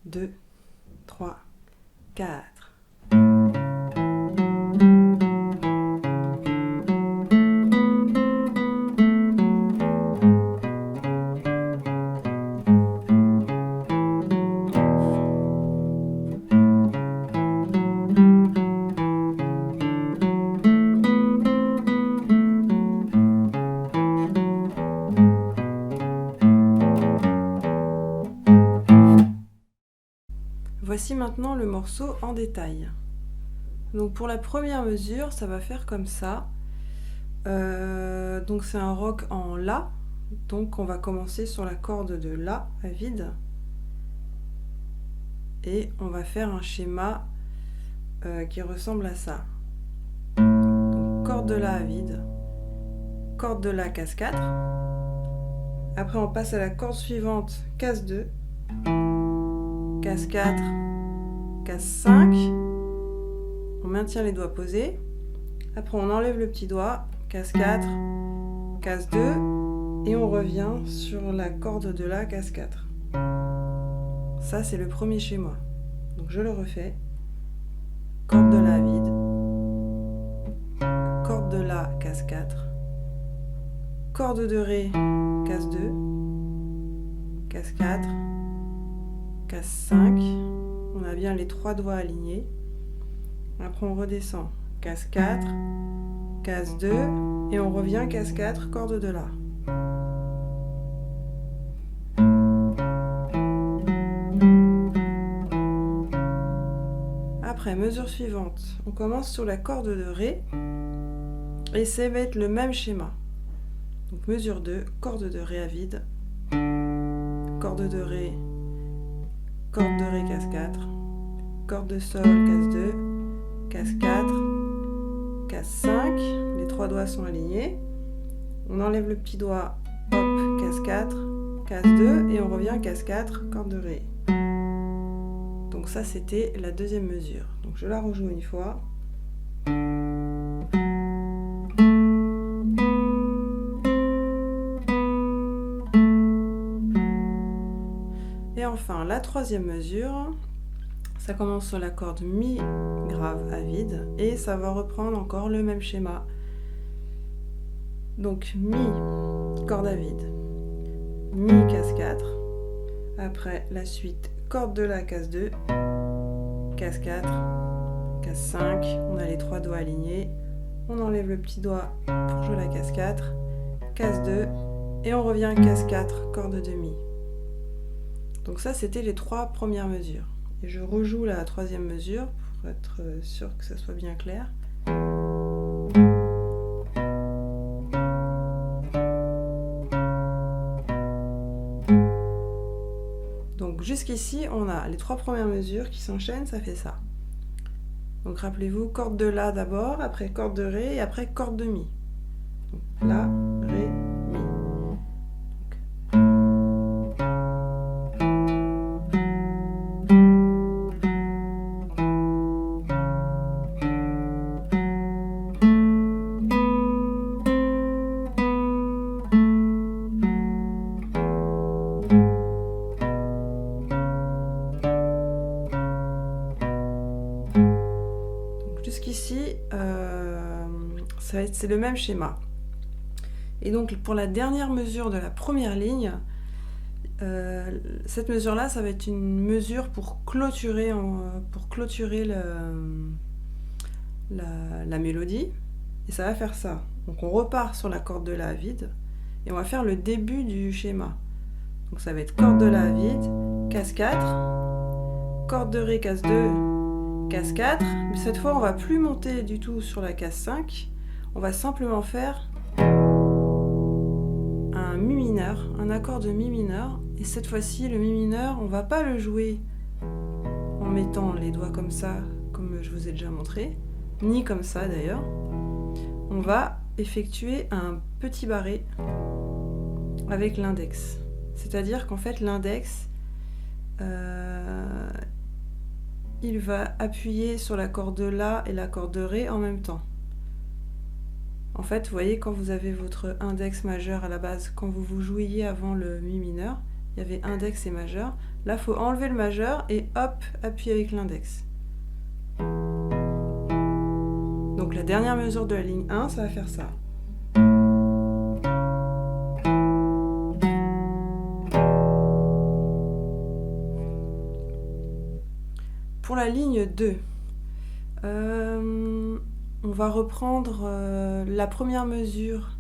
2, 3, 4. Voici maintenant le morceau en détail. Donc pour la première mesure, ça va faire comme ça. Donc c'est un rock en La. Donc on va commencer sur la corde de La à vide. Et on va faire un schéma qui ressemble à ça. Donc corde de La à vide, corde de La casse 4. Après on passe à la corde suivante, casse 2. Casse 4, casse 5, on maintient les doigts posés, après on enlève le petit doigt, casse 4, casse 2, et on revient sur la corde de La, casse 4. Ça c'est le premier schéma, donc je le refais, corde de La vide, corde de La, casse 4, corde de Ré, casse 2, casse 4, casse 5, on a bien les 3 doigts alignés. Après on redescend, casse 4, casse 2, et on revient casse 4, corde de La. Après, mesure suivante, on commence sur la corde de Ré, et ça va être le même schéma. Donc mesure 2, corde de Ré à vide, corde de Ré, corde de Ré, casse 4, corde de Sol, casse 2, casse 4, casse 5, les 3 doigts sont alignés, on enlève le petit doigt, hop, casse 4, casse 2, et on revient casse 4, corde de Ré. Donc ça c'était la deuxième mesure. Donc je la rejoue une fois. Et enfin la troisième mesure, ça commence sur la corde Mi grave à vide et ça va reprendre encore le même schéma. Donc Mi, corde à vide, Mi casse 4, après la suite corde de La casse 2, casse 4, casse 5, on a les 3 doigts alignés, on enlève le petit doigt pour jouer la casse 4, casse 2 et on revient casse 4, corde de Mi. Donc ça c'était les 3 premières mesures. Et je rejoue la troisième mesure pour être sûr que ça soit bien clair. Donc jusqu'ici, on a les 3 premières mesures qui s'enchaînent, ça fait ça. Donc rappelez-vous, corde de La d'abord, après corde de Ré et après corde de Mi. Donc La, Ré, Mi. Jusqu'ici, c'est le même schéma. Et donc pour la dernière mesure de la première ligne, cette mesure-là, ça va être une mesure pour clôturer la mélodie. Et ça va faire ça. Donc on repart sur la corde de La vide et on va faire le début du schéma. Donc ça va être corde de La vide, casse 4, corde de Ré, casse 2, casse 4, mais cette fois on va plus monter du tout sur la casse 5, on va simplement faire un Mi mineur, un accord de Mi mineur, et cette fois-ci le Mi mineur, on va pas le jouer en mettant les doigts comme ça, comme je vous ai déjà montré, ni comme ça d'ailleurs. On va effectuer un petit barré avec l'index, c'est-à-dire qu'en fait l'index il va appuyer sur la corde de La et la corde de Ré en même temps. En fait, vous voyez, quand vous avez votre index majeur à la base, quand vous jouiez avant le Mi mineur, il y avait index et majeur. Là, il faut enlever le majeur et hop, appuyer avec l'index. Donc la dernière mesure de la ligne 1, ça va faire ça. Pour la ligne 2, on va reprendre la première mesure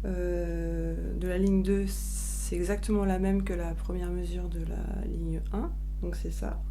de la ligne 2, c'est exactement la même que la première mesure de la ligne 1, donc c'est ça.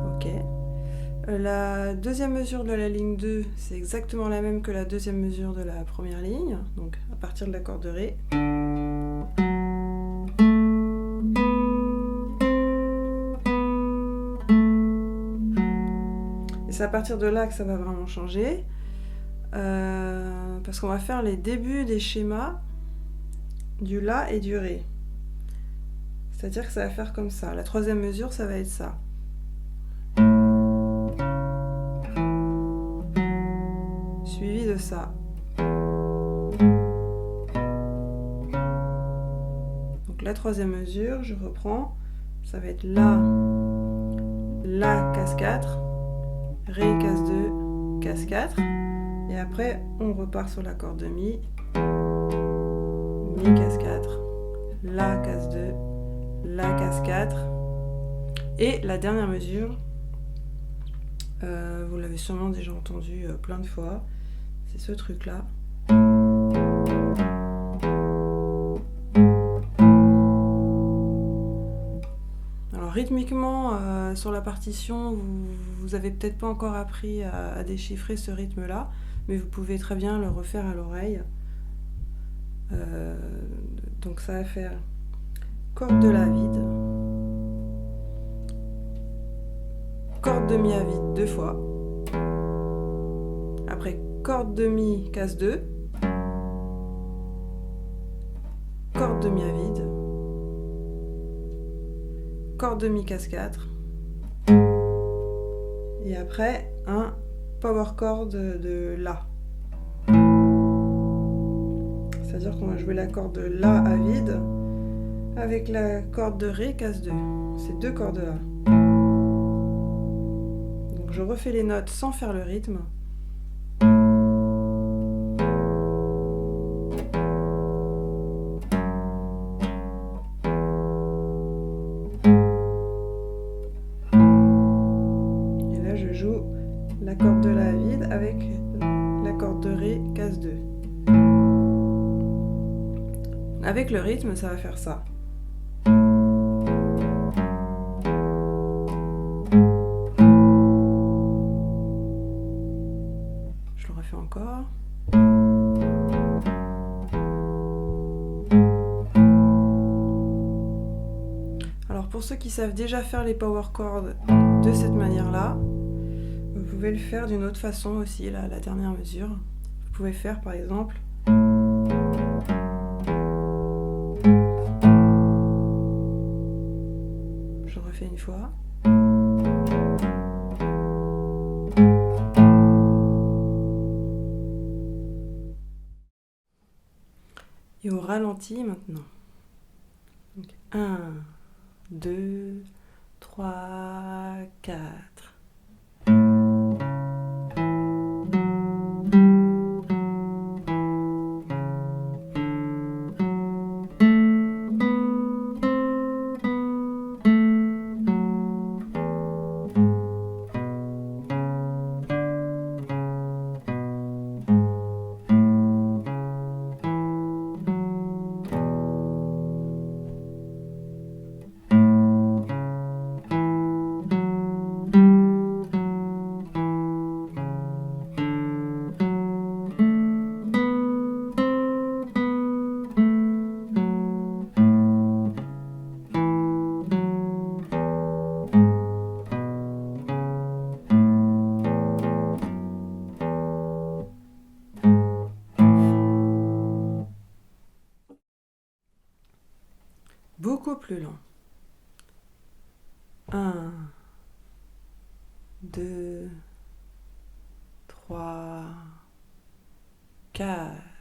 Ok. La deuxième mesure de la ligne 2, c'est exactement la même que la deuxième mesure de la première ligne, donc à partir de l'accord de Ré. Et c'est à partir de là que ça va vraiment changer, parce qu'on va faire les débuts des schémas du La et du Ré. C'est-à-dire que ça va faire comme ça. La troisième mesure, ça va être ça. Suivi de ça. Donc la troisième mesure, je reprends, ça va être La, La, casse 4, Ré, casse 2, casse 4, et après on repart sur l'accord de Mi, Mi, casse 4, La, casse 2, La, casse 4, et la dernière mesure, vous l'avez sûrement déjà entendu plein de fois, c'est ce truc-là. Alors rythmiquement, sur la partition, vous avez peut-être pas encore appris à déchiffrer ce rythme-là, mais vous pouvez très bien le refaire à l'oreille. Donc ça va faire corde de La vide, corde de Mi à vide 2 fois, après corde de Mi casse 2, corde de Mi à vide, corde de Mi casse 4, et après un power chord de La. C'est-à-dire qu'on va jouer la corde de La à vide avec la corde de Ré casse 2. C'est 2 cordes là. Donc je refais les notes sans faire le rythme. Et là je joue la corde de La à vide avec la corde de Ré casse 2. Avec le rythme, ça va faire ça. Je le refais encore. Alors pour ceux qui savent déjà faire les power chords de cette manière-là, vous pouvez le faire d'une autre façon aussi, là, la dernière mesure. Vous pouvez faire par exemple je refais une fois. Et au ralenti maintenant. Donc 1, 2, 3, 4. Beaucoup plus lent. 1, 2, 3. 3, 4.